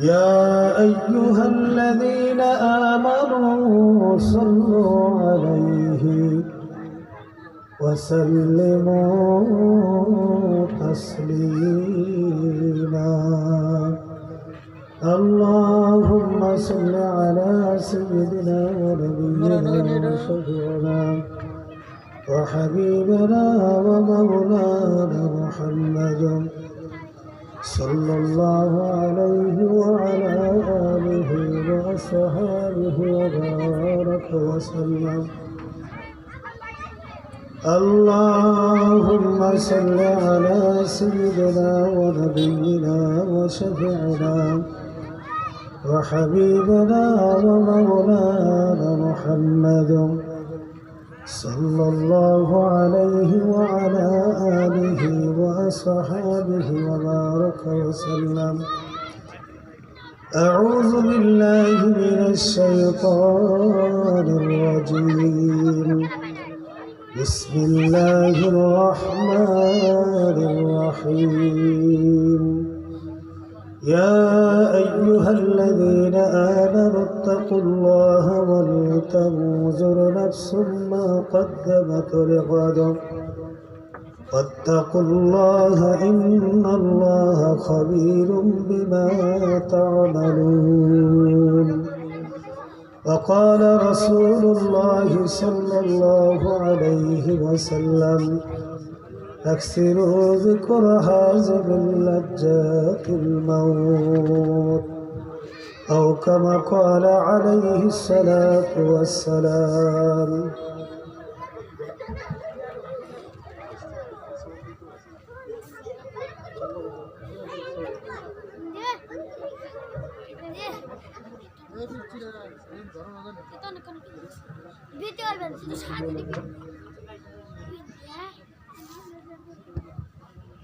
يا أيها الذين آمنوا صلوا عليه وسلموا تسليما اللهم صل على سيدنا ونبينا وشفيعنا وحبيبنا ومولانا محمد صلى الله عليه وعلى آله وأصحابه وبارك وسلم اللهم صل على سيدنا ونبينا وشفيعنا وحبيبنا ومولانا محمد صلى الله عليه وعلى آله وأصحابه وبارك وسلم أعوذ بالله من الشيطان الرجيم بسم الله الرحمن الرحيم يا أيها الذين آمنوا اتقوا الله ولتنظر نفس ما قدمت لغد واتقوا الله إن الله خبير بما تعملون وقال رسول الله صلى الله عليه وسلم أكثروا ذكر هازم اللجات الموت أو كما قال عليه الصلاة والسلام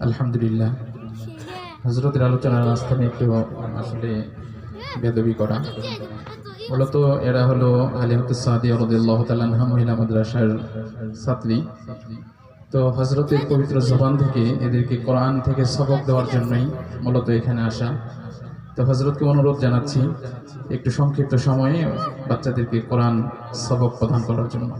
আলহামদুলিল্লাহ হযরতের আলোচনার মাঝখানে একটু আসলে বেদবি করা মূলত এরা হলো আলিমাতুস সাদিয়া রাদিয়াল্লাহু তাআলা আনহা মহিলা মাদ্রাসার ছাত্রী। তো হযরতের পবিত্র জবান থেকে এদেরকে কোরআন থেকে সবক দেওয়ার জন্যই মূলত এখানে আসা। তো হযরতকে অনুরোধ জানাচ্ছি একটু সংক্ষিপ্ত সময়ে বাচ্চাদেরকে কোরআন সবক প্রদান করার জন্য।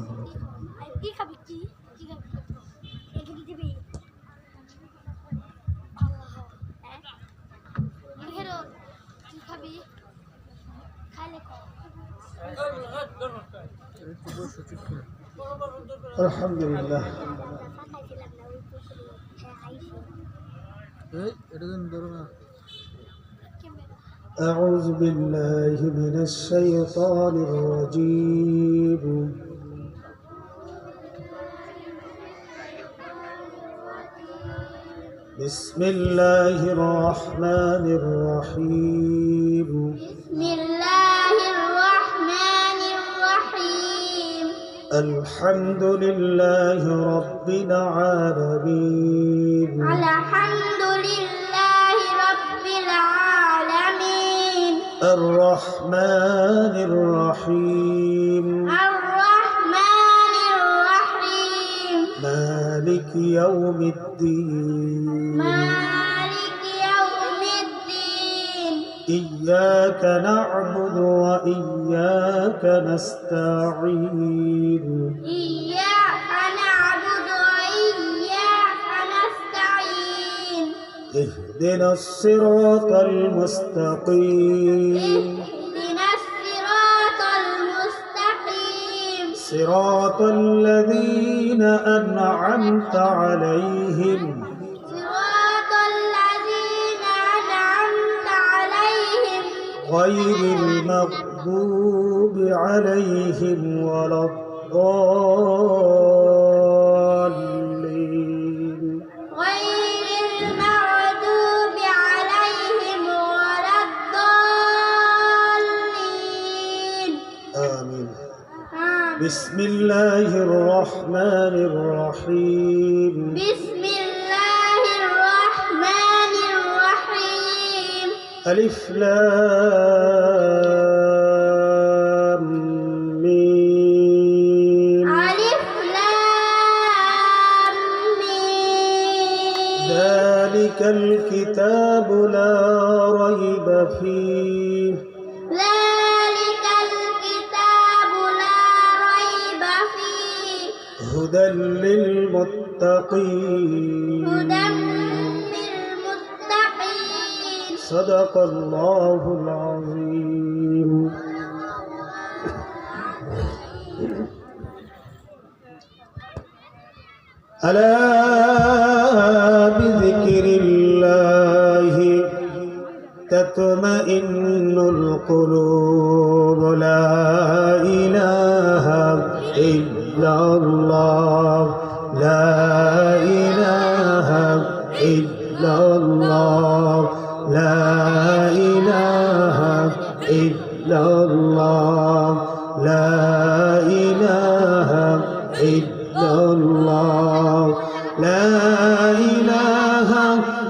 আলহামদুলিল্লাহ أعوذ بالله من الشيطان الرجيم بسم الله الرحمن الرحيم بسم الله الرحمن الرحيم الحمد لله رب العالمين الحمد لله رب العالمين الرحمن الرحيم الرحمن الرحيم مالك يوم الدين مالك يوم الدين إياك نعبد وإياك نستعين إياك نعبد وإياك نستعين اهدنا الصراط المستقيم اهدنا الصراط المستقيم صراط الذين أنعمت عليهم صراط الذين أنعمت عليهم غير المغضوب عليهم ولا الضالين غير المغضوب عليهم ولا الضالين آمين آمين. بسم الله الرحمن الرحيم بسم الله الرحمن الرحيم ألف لام ميم ألف لام ميم ذلك الكتاب لا ريب فيه ذلك الكتاب لا ريب فيه هدى للمتقين هدى للمتقين صدق الله العظيم ألا بذكر الله تطمئن القلوب لا إله إلا الله لا إله إلا الله لا إله إلا الله لا إله إلا الله لا إله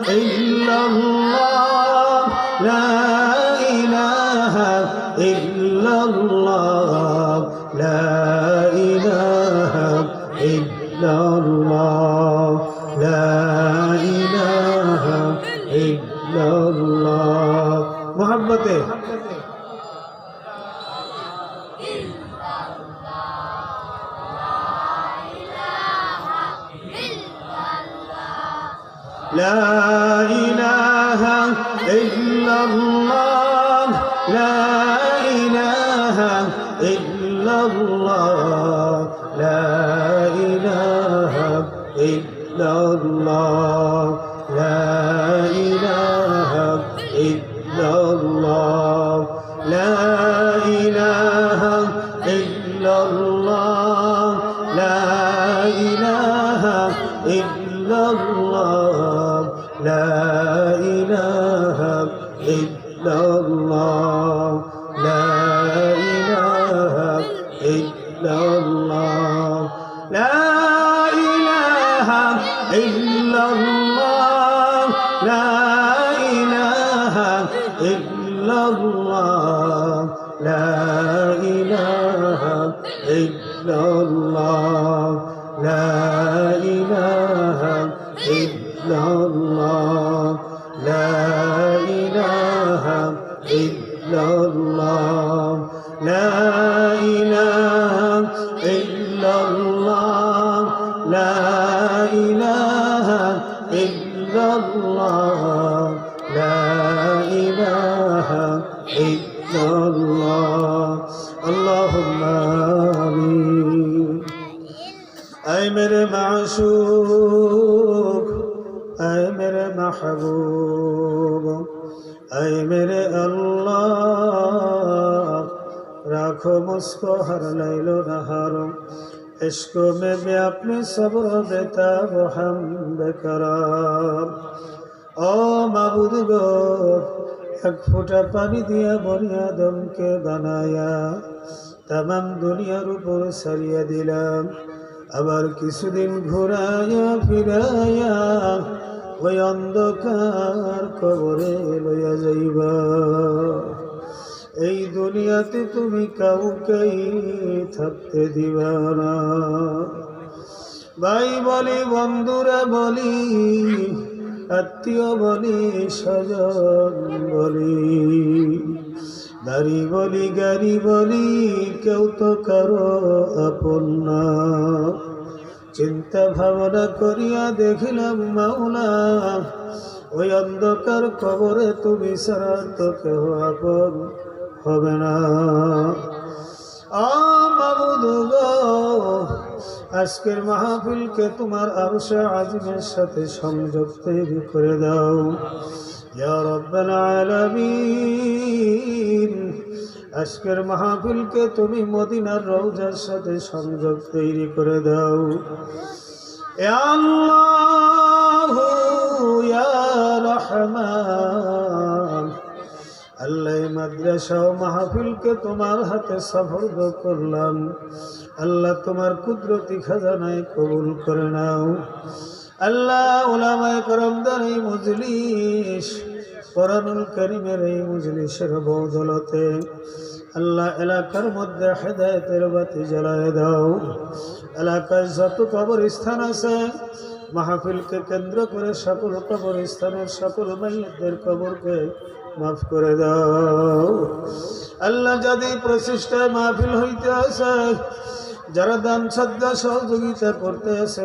إلا الله لا إله إلا الله لا إله إلا الله لا إله إلا الله محبته لا إله إلا الله لا إله إلا الله لا إله إلا الله لا إله إلا الله لا إله إلا الله لا إله إلا الله لا إله إلا الله لا إله إلا الله لا إله إلا الله لا إله إلا الله لا إله إلا الله لا إله إلا الله لا إله إلا الله لا إله إلا الله لا إله إلا الله لا إله إلا الله اللهم آمين ऐ मेरे माशूक ऐ मेरे महबूब ऐ मेरे अल्लाह राखो मुझको हर लैलो नहार इश्क में भी अपने सब्र देता वो हम बेकरार ओ माबूद गो एक फुटा पानी दिया बनी आदम के बनाया तमाम दुनियार ऊपर सरिया दिलाम আবার কিছুদিন ঘুরাইয়া ফিরাইয়া ওই অন্ধকার কবরে লইয়া যাইবা এই দুনিয়াতে তুমি কাউকেই থাকতে দিবা না ভাই বলি বন্ধুরা বলি আত্মীয় বলি স্বজন বলি দাড়ি বলি গাড়ি বলি কেউ তো কারো আপন না চিন্তা ভাবনা করিয়া দেখিলাম মাওলা ওই অন্ধকার কবরে তুমি ছাড়া তো কেউ আপন হবে না মাবুদ গো আজকের মাহফিলকে তোমার আরশে আজিমের সাথে সংযোগ তৈরি করে দাও ইয়া রব্বাল আলামিন আজকের মাহফিলকে তুমি মদিনার রওজার সাথে সংযোগ তৈরি করে দাও ইয়া আল্লাহ ইয়া রহমান আল্লাহ মাদ্রাসা ও মাহফিলকে তোমার হাতে সফর্দ করলাম আল্লাহ তোমার কুদরতি খাজানায় কবুল করে নাও আল্লাহ উলামায়ে কেরামদের এই মজলিস কোরআনুল কারীমের এই মজলিসের বদৌলতে আল্লাহ এলাকার মধ্যে হেদায়েতের বাতি জ্বালায় দাও এলাকায় যত কবরস্থান আছে মাহফিলকে কেন্দ্র করে সকল কবরস্থানের সকল মাইয়তদের কবরকে মাফ করে দাও আল্লাহ। যাদের প্রচেষ্টায় মাহফিল হইতে আছে, যারা দান শ্রদ্ধা সহযোগিতা করতে আছে